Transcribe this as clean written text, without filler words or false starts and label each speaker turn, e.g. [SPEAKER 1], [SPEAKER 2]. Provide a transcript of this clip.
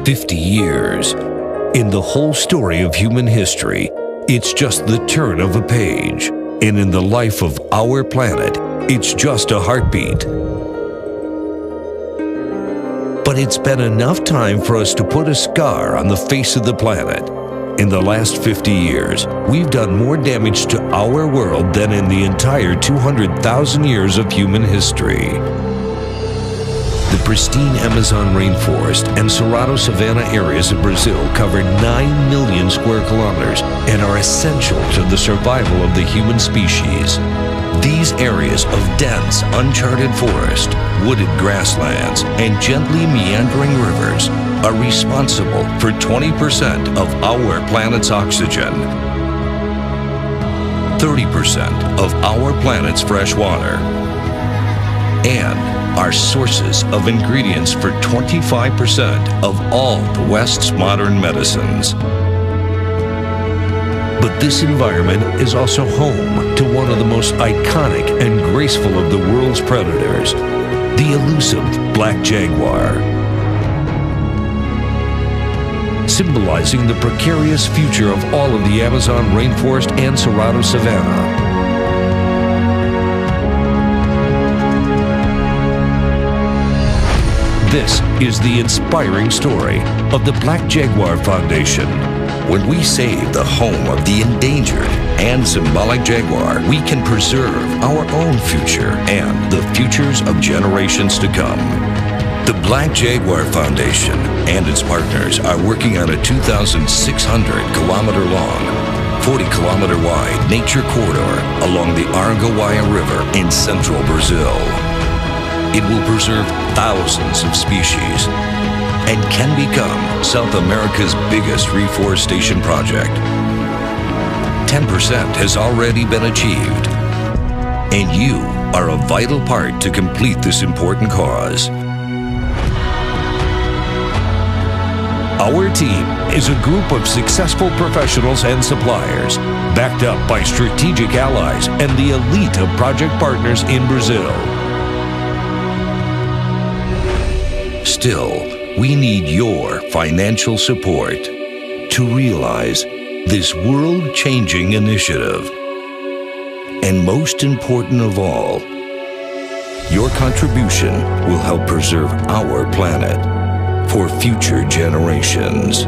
[SPEAKER 1] 50 years. In the whole story of human history, it's just the turn of a page. And in the life of our planet, it's just a heartbeat. But it's been enough time for us to put a scar on the face of the planet. In the last 50 years, we've done more damage to our world than in the entire 200,000 years of human history. The pristine Amazon rainforest and Cerrado savanna areas of Brazil cover 9 million square kilometers and are essential to the survival of the human species. These areas of dense, uncharted forest, wooded grasslands, and gently meandering rivers are responsible for 20% of our planet's oxygen, 30% of our planet's fresh water, and are sources of ingredients for 25% of all the West's modern medicines. But this environment is also home to one of the most iconic and graceful of the world's predators, the elusive black jaguar. Symbolizing the precarious future of all of the Amazon rainforest and Cerrado savanna. This is the inspiring story of the Black Jaguar Foundation. When we save the home of the endangered and symbolic jaguar, we can preserve our own future and the futures of generations to come. The Black Jaguar Foundation and its partners are working on a 2,600-kilometer-long, 40-kilometer-wide nature corridor along the Araguaia River in central Brazil. It will preserve thousands of species and can become South America's biggest reforestation project. 10% has already been achieved, and you are a vital part to complete this important cause. Our team is a group of successful professionals and suppliers, backed up by strategic allies and the elite of project partners in Brazil. Still, we need your financial support to realize this world-changing initiative. And most important of all, your contribution will help preserve our planet for future generations.